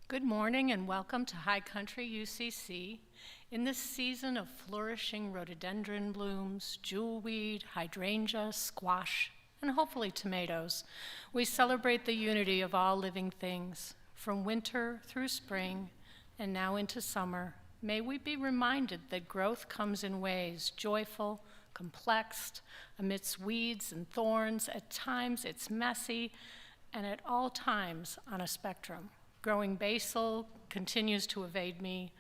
Good morning and welcome to High Country UCC. In this season of flourishing rhododendron blooms, jewelweed, hydrangea, squash, and hopefully tomatoes, we celebrate the unity of all living things. From winter through spring and now into summer, may we be reminded that growth comes in ways joyful, complex, amidst weeds and thorns. At times it's messy, and at all times on a spectrum. Growing basil continues to evade me.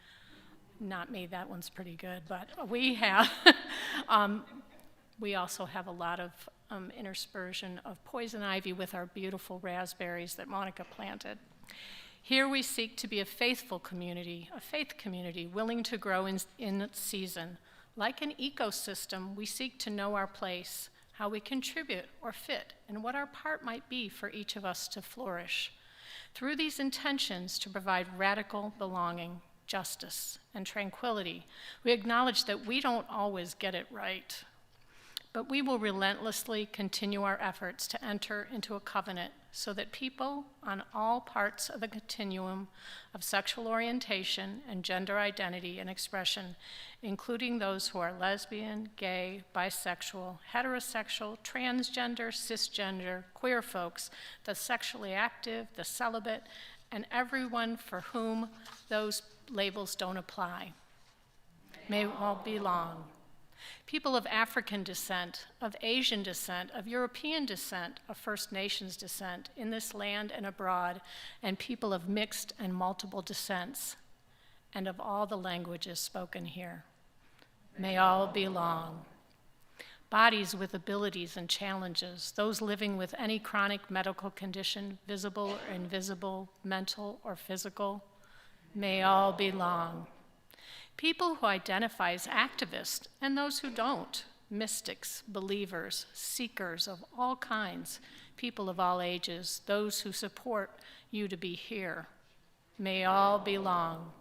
Not me, that one's pretty good, but we have, we also have a lot of interspersion of poison ivy with our beautiful raspberries that Monica planted. Here we seek to be a faithful community, a faith community, willing to grow in its season. Like an ecosystem, we seek to know our place, how we contribute or fit, and what our part might be for each of us to flourish. Through these intentions to provide radical belonging, justice, and tranquility, we acknowledge that we don't always get it right, but we will relentlessly continue our efforts to enter into a covenant so that people on all parts of the continuum of sexual orientation and gender identity and expression, including those who are lesbian, gay, bisexual, heterosexual, transgender, cisgender, queer folks, the sexually active, the celibate, and everyone for whom those labels don't apply, may all belong. People of African descent, of Asian descent, of European descent, of First Nations descent in this land and abroad, and people of mixed and multiple descents, and of all the languages spoken here. May all belong. Bodies with abilities and challenges, those living with any chronic medical condition, visible or invisible, mental or physical, may all belong. People who identify as activists and those who don't, mystics, believers, seekers of all kinds, people of all ages, those who support you to be here, may all belong.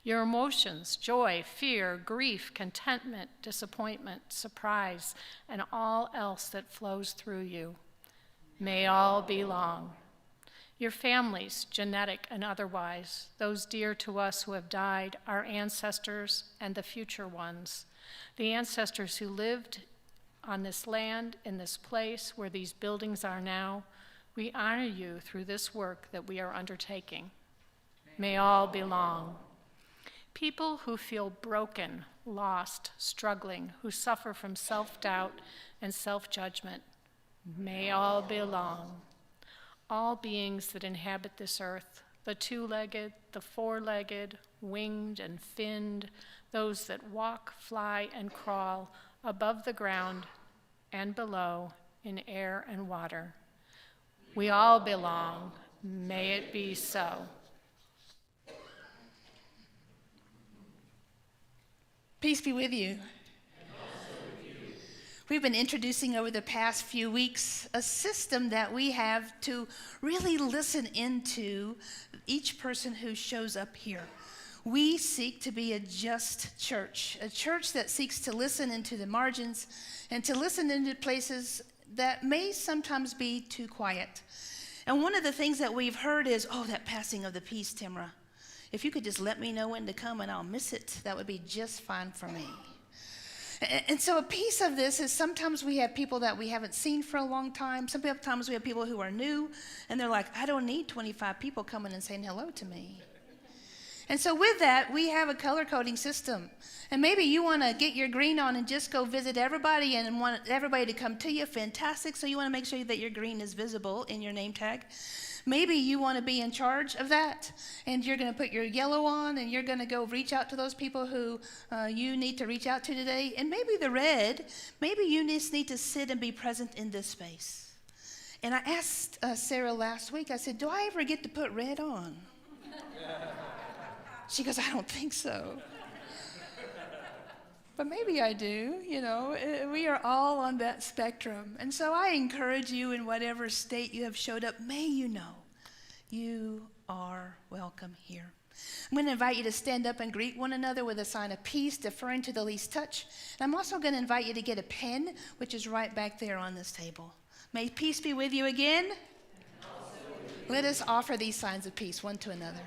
Your emotions, joy, fear, grief, contentment, disappointment, surprise, and all else that flows through you, may all belong. Your families, genetic and otherwise, those dear to us who have died, our ancestors and the future ones, the ancestors who lived on this land, in this place where these buildings are now, we honor you through this work that we are undertaking. May all belong. People who feel broken, lost, struggling, who suffer from self-doubt and self-judgment, may all belong. All beings that inhabit this earth, the two-legged, the four-legged, winged and finned, those that walk, fly, and crawl above the ground and below in air and water. We all belong. May it be so. Peace be with you. We've been introducing over the past few weeks a system that we have to really listen into each person who shows up here. We seek to be a just church, a church that seeks to listen into the margins and to listen into places that may sometimes be too quiet. And one of the things that we've heard is, oh, that passing of the peace, Timra. If you could just let me know when to come and I'll miss it, that would be just fine for me. And so a piece of this is sometimes we have people that we haven't seen for a long time. Sometimes we have people who are new, and they're like, I don't need 25 people coming and saying hello to me. And so with that, we have a color coding system. And maybe you want to get your green on and just go visit everybody and want everybody to come to you. Fantastic. So you want to make sure that your green is visible in your name tag. Maybe you want to be in charge of that, and you're going to put your yellow on, and you're going to go reach out to those people who you need to reach out to today. And maybe the red, maybe you just need to sit and be present in this space. And I asked Sarah last week, I said, do I ever get to put red on? She goes, I don't think so. But maybe I do, you know. We are all on that spectrum. And so I encourage you in whatever state you have showed up, may you know you are welcome here. I'm going to invite you to stand up and greet one another with a sign of peace, deferring to the least touch. And I'm also going to invite you to get a pen, which is right back there on this table. May peace be with you again. Let us offer these signs of peace one to another.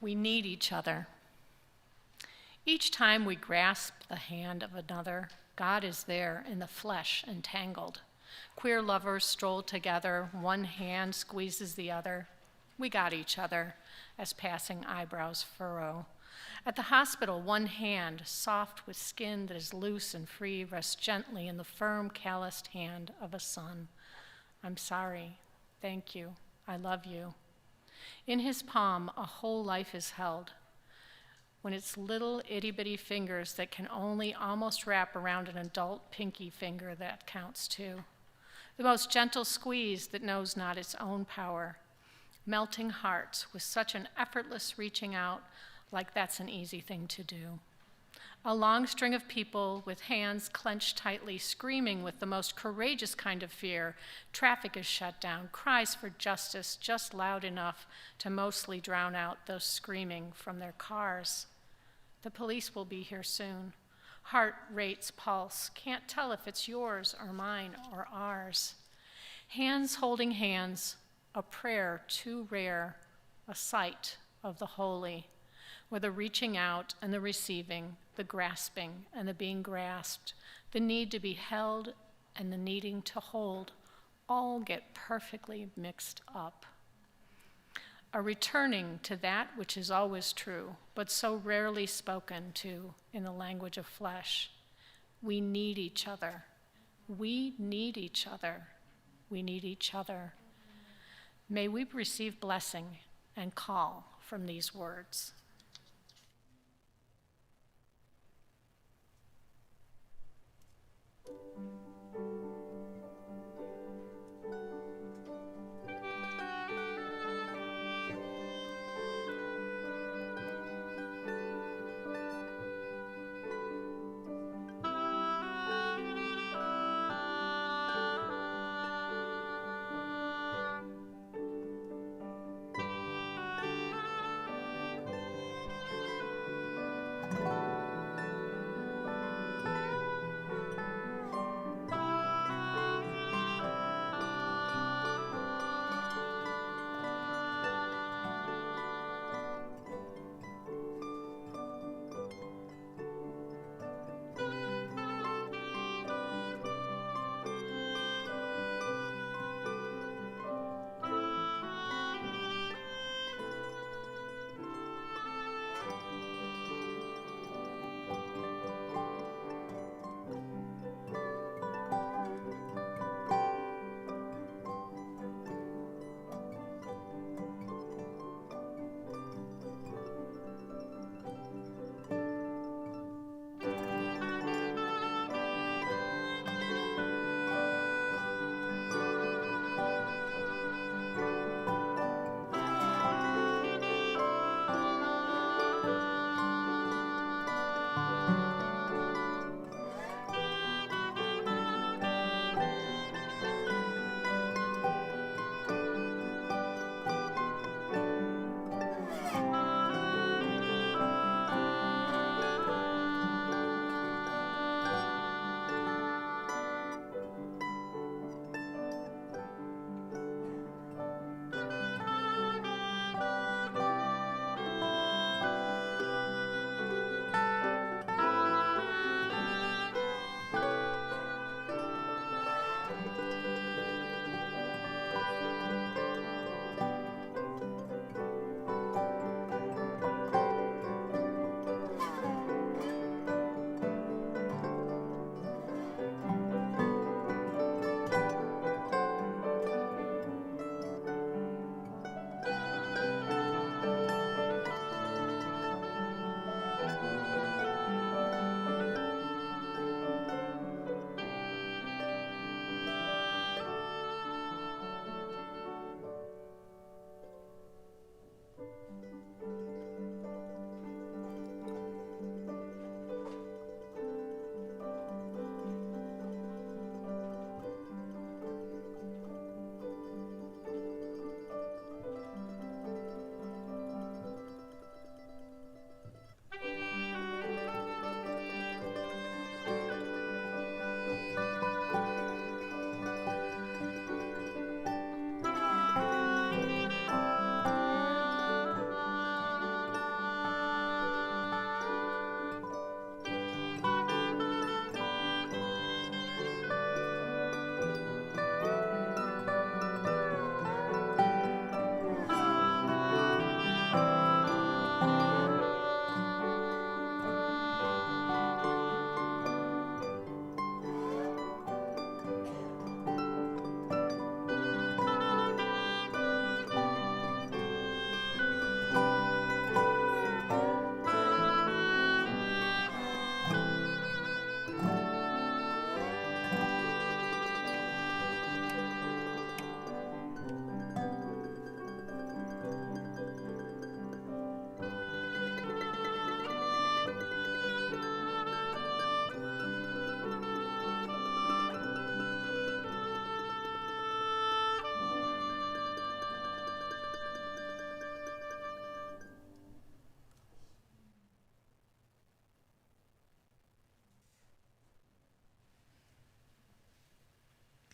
We need each other. Each time we grasp the hand of another, God is there in the flesh entangled. Queer lovers stroll together, one hand squeezes the other. We got each other, as passing eyebrows furrow. At the hospital, one hand, soft with skin that is loose and free, rests gently in the firm, calloused hand of a son. I'm sorry. Thank you. I love you. In his palm, a whole life is held. When it's little itty-bitty fingers that can only almost wrap around an adult pinky finger, that counts too. The most gentle squeeze that knows not its own power. Melting hearts with such an effortless reaching out, like that's an easy thing to do. A long string of people with hands clenched tightly, screaming with the most courageous kind of fear. Traffic is shut down, cries for justice just loud enough to mostly drown out those screaming from their cars. The police will be here soon. Heart rates pulse, can't tell if it's yours or mine or ours. Hands holding hands, a prayer too rare, a sight of the holy, where the reaching out and the receiving, the grasping and the being grasped, the need to be held and the needing to hold, all get perfectly mixed up. A returning to that which is always true, but so rarely spoken to in the language of flesh. We need each other. We need each other. We need each other. May we receive blessing and call from these words.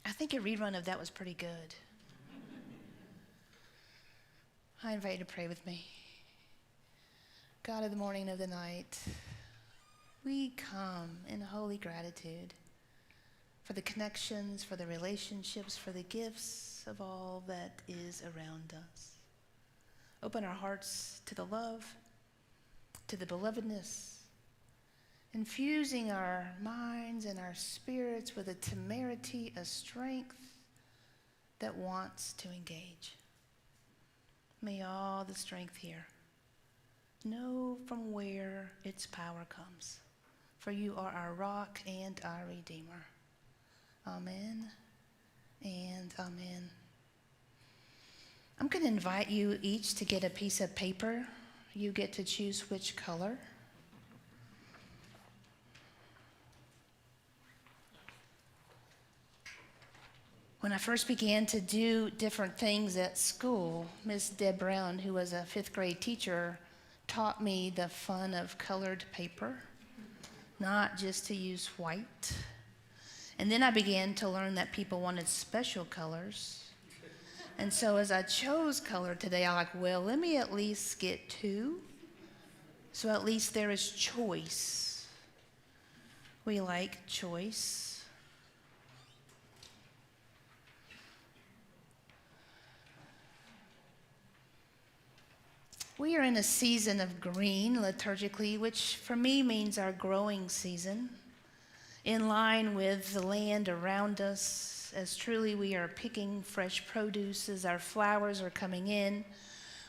I think a rerun of that was pretty good. I invite you to pray with me. God of the morning of the night, we come in holy gratitude for the connections, for the relationships, for the gifts of all that is around us. Open our hearts to the love, to the belovedness, infusing our minds and our spirits with a temerity, a strength that wants to engage. May all the strength here know from where its power comes, for you are our rock and our Redeemer. Amen and amen. I'm going to invite you each to get a piece of paper. You get to choose which color. When I first began to do different things at school, Miss Deb Brown, who was a 5th grade teacher, taught me the fun of colored paper, not just to use white. And then I began to learn that people wanted special colors. And so as I chose color today, I'm like, well, let me at least get 2. So at least there is choice. We like choice. We are in a season of green liturgically, which for me means our growing season, in line with the land around us, as truly we are picking fresh produce as our flowers are coming in.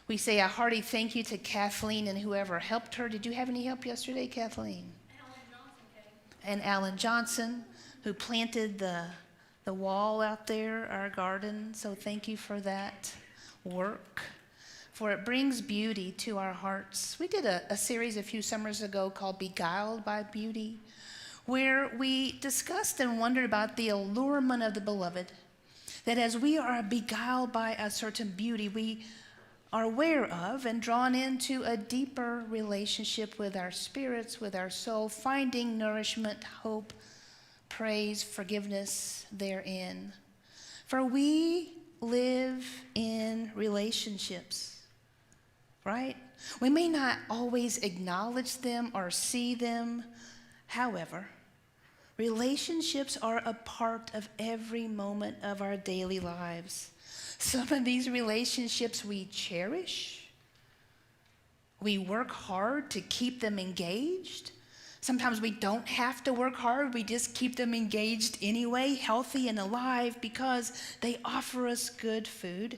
We say a hearty thank you to Kathleen and whoever helped her. Did you have any help yesterday, Kathleen? Alan Johnson came. And Alan Johnson, who planted the wall out there, our garden. So thank you for that work, for it brings beauty to our hearts. We did a series a few summers ago called Beguiled by Beauty, where we discussed and wondered about the allurement of the beloved, that as we are beguiled by a certain beauty, we are aware of and drawn into a deeper relationship with our spirits, with our soul, finding nourishment, hope, praise, forgiveness therein. For we live in relationships. Right? We may not always acknowledge them or see them. However, relationships are a part of every moment of our daily lives. Some of these relationships we cherish. We work hard to keep them engaged. Sometimes we don't have to work hard. We just keep them engaged anyway, healthy and alive, because they offer us good food.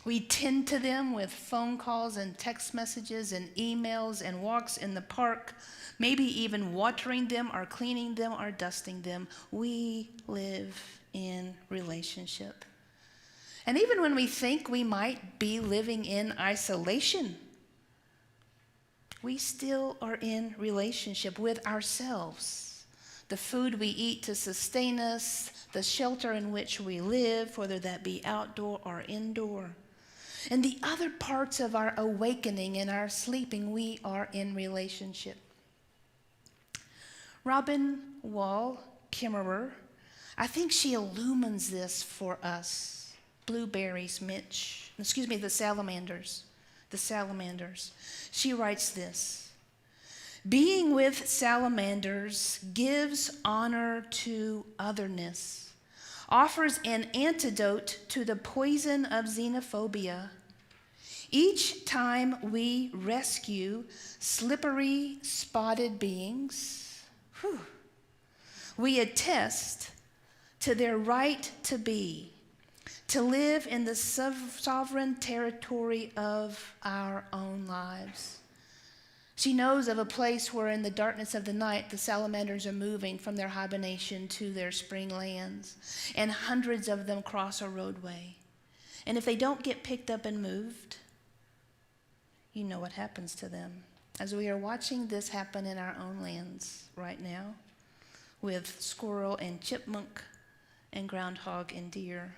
We tend to them with phone calls and text messages and emails and walks in the park, maybe even watering them or cleaning them or dusting them. We live in relationship. And even when we think we might be living in isolation, we still are in relationship with ourselves. The food we eat to sustain us, the shelter in which we live, whether that be outdoor or indoor. And the other parts of our awakening and our sleeping, we are in relationship. Robin Wall Kimmerer, I think she illumines this for us. Blueberries, the salamanders. She writes this: being with salamanders gives honor to otherness, offers an antidote to the poison of xenophobia. Each time we rescue slippery, spotted beings, we attest to their right to be, to live in the sovereign territory of our own lives. She knows of a place where in the darkness of the night, the salamanders are moving from their hibernation to their spring lands, and hundreds of them cross a roadway. And if they don't get picked up and moved, you know what happens to them. As we are watching this happen in our own lands right now, with squirrel and chipmunk and groundhog and deer.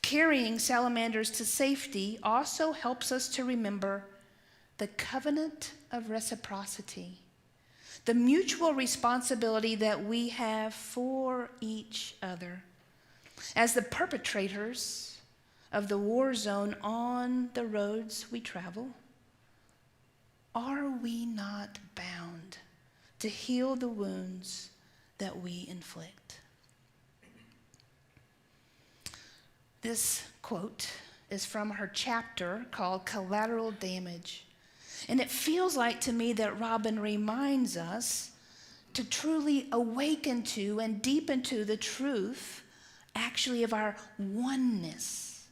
Carrying salamanders to safety also helps us to remember the covenant of reciprocity, the mutual responsibility that we have for each other. As the perpetrators of the war zone on the roads we travel, are we not bound to heal the wounds that we inflict? This quote is from her chapter called Collateral Damage. And it feels like to me that Robin reminds us to truly awaken to and deepen to the truth, actually, of our oneness,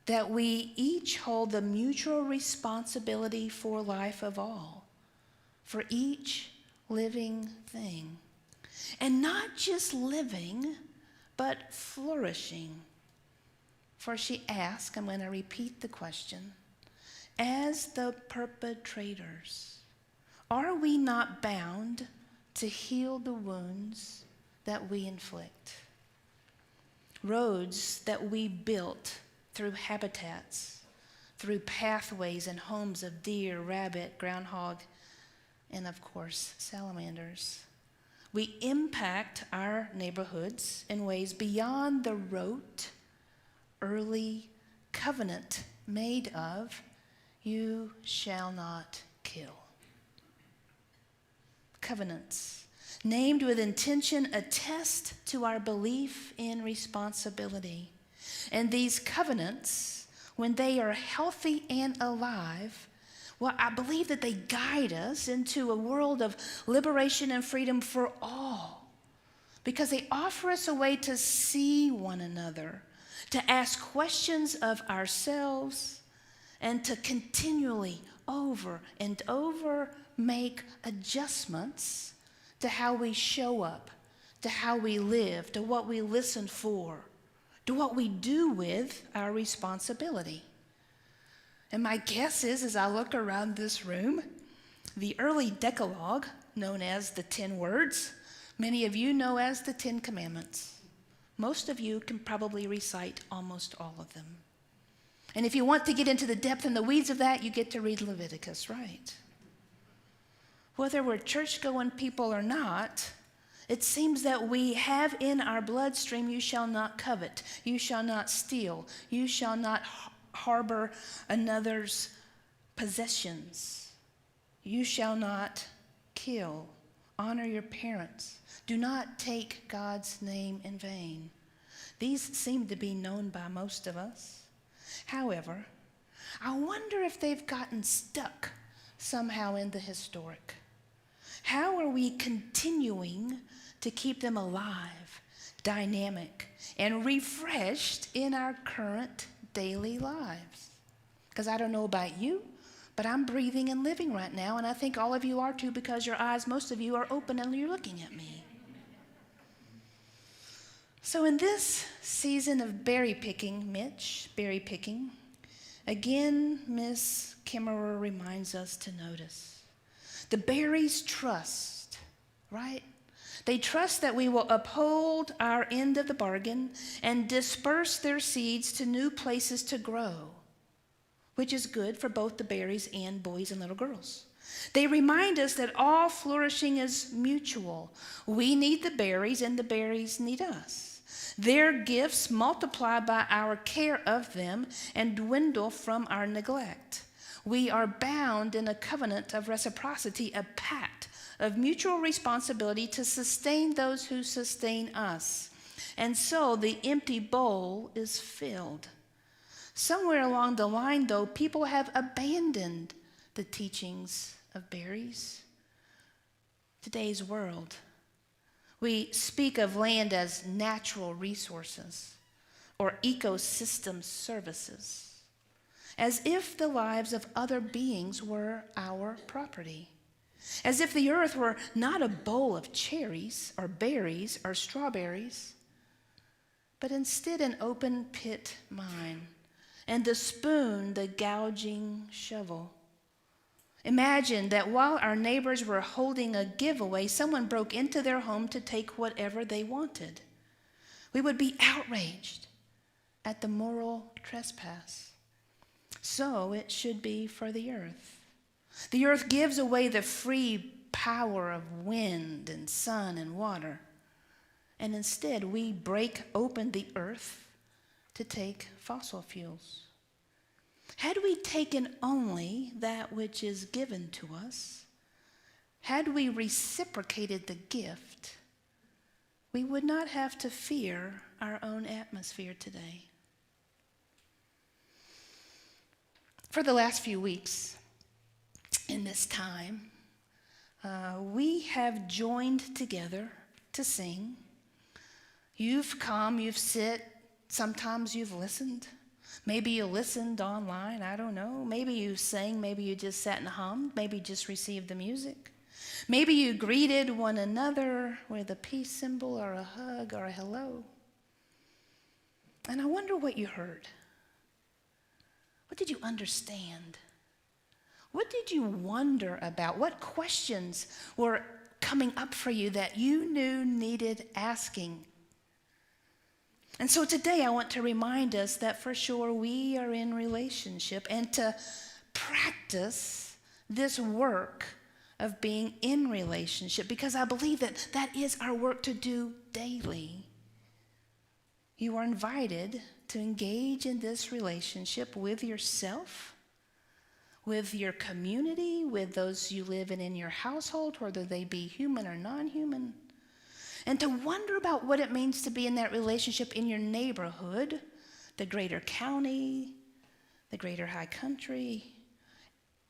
that we each hold the mutual responsibility for life of all, for each living thing. And not just living, but flourishing. For she asked, I'm going to repeat the question, as the perpetrators, are we not bound to heal the wounds that we inflict? Roads that we built through habitats, through pathways and homes of deer, rabbit, groundhog, and of course, salamanders. We impact our neighborhoods in ways beyond the rote, early covenant made of, you shall not kill. Covenants, named with intention, attest to our belief in responsibility. And these covenants, when they are healthy and alive, well, I believe that they guide us into a world of liberation and freedom for all, because they offer us a way to see one another, to ask questions of ourselves, and to continually, over and over, make adjustments to how we show up, to how we live, to what we listen for, to what we do with our responsibility. And my guess is, as I look around this room, the early Decalogue, known as the 10 words, many of you know as the 10 Commandments. Most of you can probably recite almost all of them. And if you want to get into the depth and the weeds of that, you get to read Leviticus, right? Whether we're church-going people or not, it seems that we have in our bloodstream, you shall not covet, you shall not steal, you shall not harbor another's possessions, you shall not kill, honor your parents, do not take God's name in vain. These seem to be known by most of us. However, I wonder if they've gotten stuck somehow in the historic. How are we continuing to keep them alive, dynamic, and refreshed in our current daily lives? Because I don't know about you, but I'm breathing and living right now, and I think all of you are too, because your eyes, most of you, are open and you're looking at me. So in this season of berry picking, again, Miss Kimmerer reminds us to notice. The berries trust, right? They trust that we will uphold our end of the bargain and disperse their seeds to new places to grow, which is good for both the berries and boys and little girls. They remind us that all flourishing is mutual. We need the berries and the berries need us. Their gifts multiply by our care of them and dwindle from our neglect. We are bound in a covenant of reciprocity, a pact of mutual responsibility to sustain those who sustain us. And so the empty bowl is filled. Somewhere along the line, though, people have abandoned the teachings of berries. Today's world, we speak of land as natural resources or ecosystem services, as if the lives of other beings were our property, as if the earth were not a bowl of cherries or berries or strawberries, but instead an open pit mine, and the spoon the gouging shovel. Imagine that while our neighbors were holding a giveaway, someone broke into their home to take whatever they wanted. We would be outraged at the moral trespass. So it should be for the earth. The earth gives away the free power of wind and sun and water. and instead we break open the earth to take fossil fuels. Had we taken only that which is given to us, had we reciprocated the gift, we would not have to fear our own atmosphere today. For the last few weeks in this time, we have joined together to sing. You've come, you've sit, sometimes you've listened. Maybe you listened online, I don't know. Maybe you sang, maybe you just sat and hummed, maybe you just received the music. Maybe you greeted one another with a peace symbol or a hug or a hello. And I wonder what you heard. What did you understand? What did you wonder about? What questions were coming up for you that you knew needed asking? And so today I want to remind us that for sure we are in relationship, and to practice this work of being in relationship, because I believe that that is our work to do daily. You are invited to engage in this relationship with yourself, with your community, with those you live in your household, whether they be human or non-human, and to wonder about what it means to be in that relationship in your neighborhood, the greater county, the greater high country,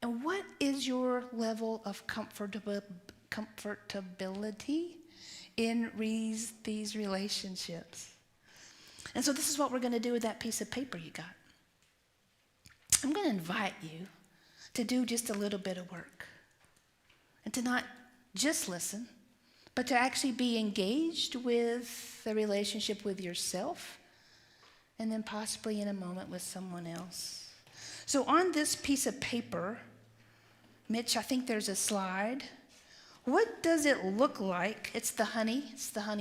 and what is your level of comfortability in these relationships. And so this is what we're going to do with that piece of paper you got. I'm going to invite you to do just a little bit of work, and to not just listen, but to actually be engaged with the relationship with yourself, and then possibly in a moment with someone else. So on this piece of paper, Mitch, I think there's a slide. What does it look like? It's the honey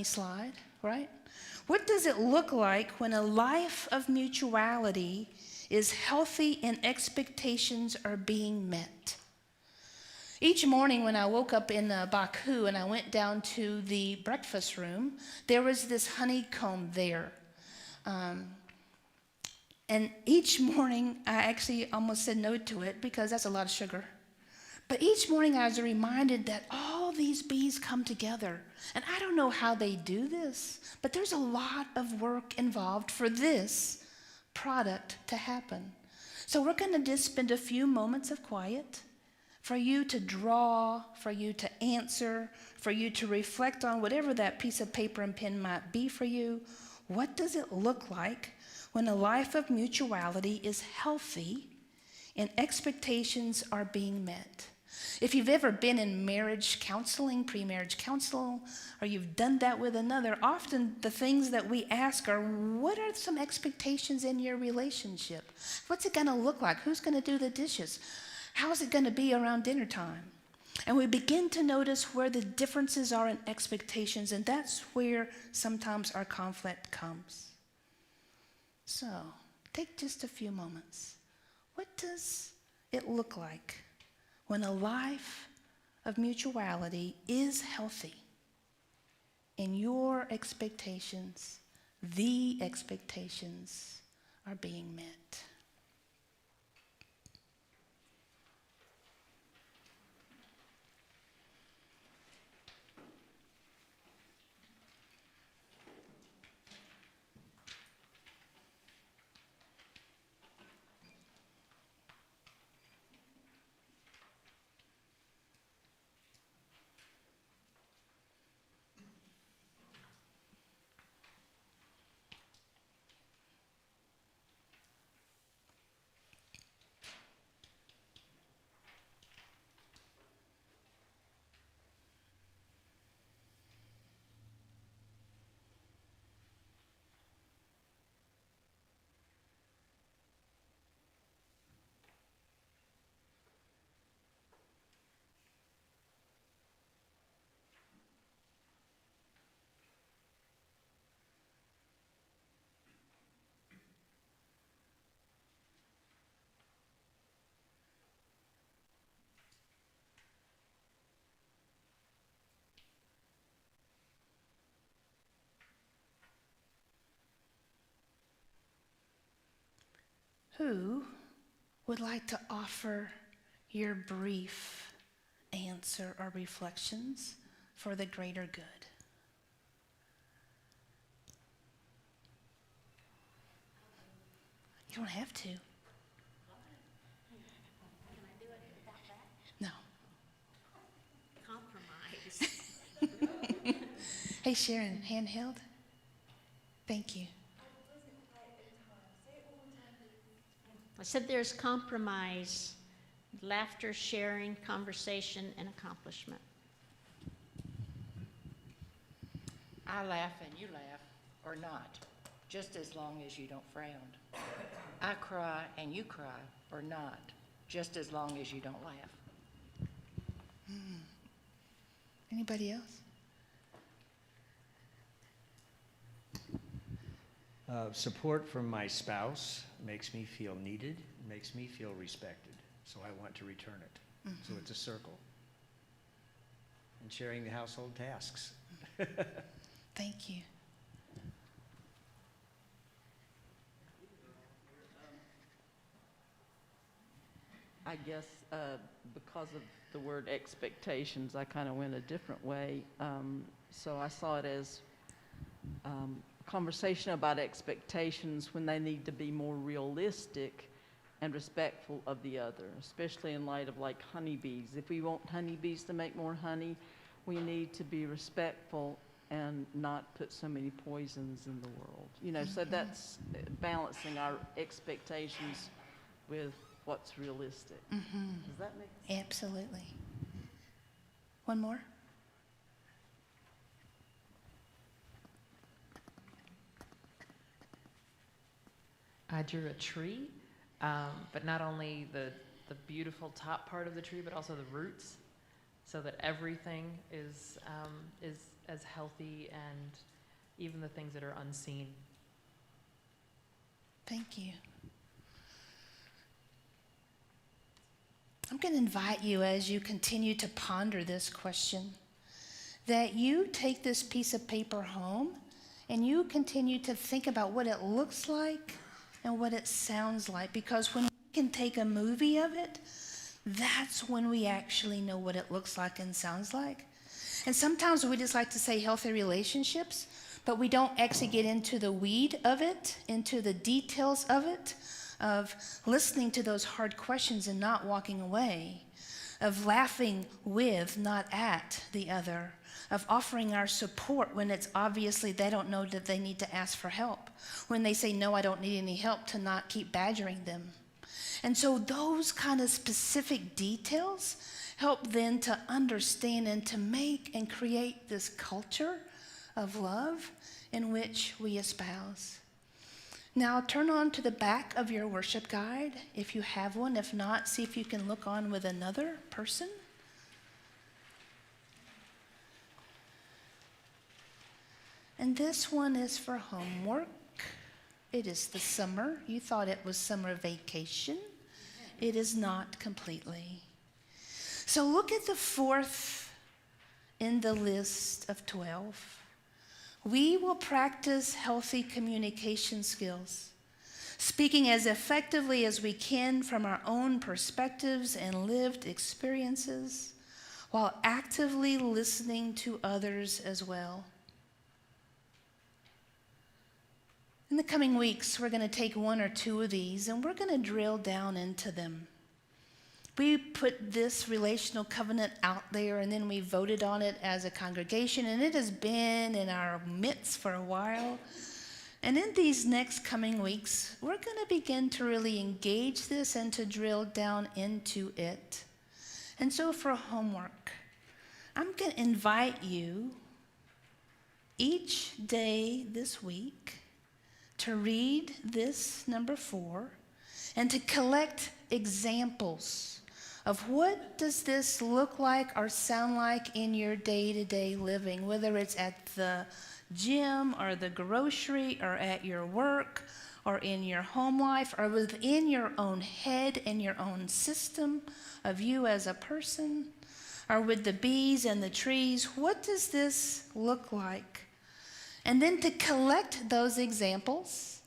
slide, right? What does it look like when a life of mutuality is healthy and expectations are being met? Each morning when I woke up in Baku and I went down to the breakfast room, there was this honeycomb there. And each morning I actually almost said no to it because that's a lot of sugar. But each morning I was reminded that all these bees come together. And I don't know how they do this, but there's a lot of work involved for this product to happen. So we're going to just spend a few moments of quiet for you to draw, for you to answer, for you to reflect on whatever that piece of paper and pen might be for you. What does it look like when a life of mutuality is healthy and expectations are being met? If you've ever been in marriage counseling, pre-marriage counseling, or you've done that with another, often the things that we ask are, what are some expectations in your relationship? What's it going to look like? Who's going to do the dishes? How's it going to be around dinner time? And we begin to notice where the differences are in expectations, and that's where sometimes our conflict comes. So, take just a few moments. What does it look like when a life of mutuality is healthy and your expectations, the expectations, are being met? Who would like to offer your brief answer or reflections for the greater good? You don't have to. No. Compromise. Hey, Sharon, handheld? Thank you. I said there's compromise, laughter, sharing, conversation, and accomplishment. I laugh and you laugh, or not, just as long as you don't frown. I cry and you cry, or not, just as long as you don't laugh. Anybody else? Support from my spouse makes me feel needed, makes me feel respected, so I want to return it. So it's a circle. And sharing the household tasks. Thank you. I guess because of the word expectations, I kind of went a different way. So I saw it as conversation about expectations when they need to be more realistic and respectful of the other, especially in light of like honeybees. If we want honeybees to make more honey, we need to be respectful and not put so many poisons in the world. You know, so that's balancing our expectations with what's realistic. Does that make sense? Absolutely. One more? I drew a tree, but not only the beautiful top part of the tree, but also the roots, so that everything is as healthy, and even the things that are unseen. Thank you. I'm going to invite you, as you continue to ponder this question, that you take this piece of paper home and you continue to think about what it looks like and what it sounds like. Because when we can take a movie of it, that's when we actually know what it looks like and sounds like. And sometimes we just like to say healthy relationships, but we don't actually get into the weed of it, into the details of it, of listening to those hard questions and not walking away, of laughing with, not at the other, of offering our support when it's obviously they don't know that they need to ask for help. When they say, no, I don't need any help, to not keep badgering them. And so those kind of specific details help then to understand and to make and create this culture of love in which we espouse. Now turn on to the back of your worship guide if you have one. If not, see if you can look on with another person. And this one is for homework. It is the summer. You thought it was summer vacation. It is not completely. So look at the fourth in the list of 12. We will practice healthy communication skills, speaking as effectively as we can from our own perspectives and lived experiences, while actively listening to others as well. In the coming weeks, we're going to take one or two of these and we're going to drill down into them. We put this relational covenant out there and then we voted on it as a congregation, and it has been in our midst for a while. And in these next coming weeks, we're going to begin to really engage this and to drill down into it. And so for homework, I'm going to invite you each day this week to read this number 4 and to collect examples of what does this look like or sound like in your day-to-day living, whether it's at the gym or the grocery or at your work or in your home life or within your own head and your own system of you as a person, or with the bees and the trees. What does this look like? And then to collect those examples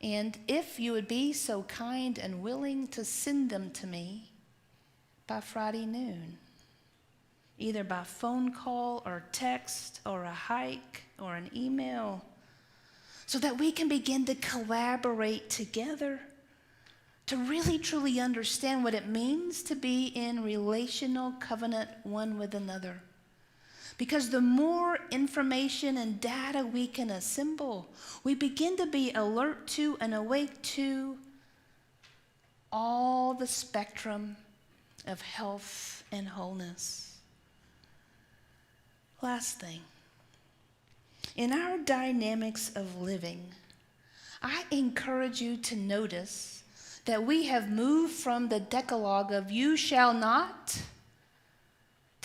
And if you would be so kind and willing to send them to me by Friday noon, either by phone call or text or a hike or an email, so that we can begin to collaborate together to really truly understand what it means to be in relational covenant one with another. Because the more information and data we can assemble, we begin to be alert to and awake to all the spectrum of health and wholeness. Last thing, in our dynamics of living, I encourage you to notice that we have moved from the Decalogue of you shall not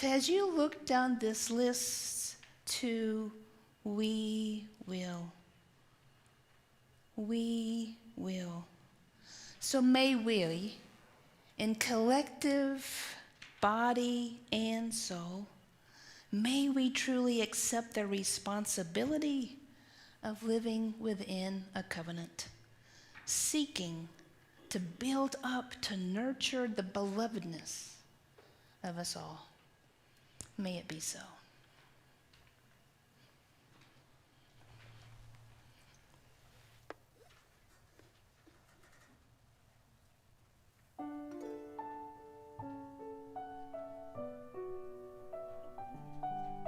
to, as you look down this list, to we will. We will. So may we, in collective body and soul, may we truly accept the responsibility of living within a covenant, seeking to build up, to nurture the belovedness of us all. May it be so.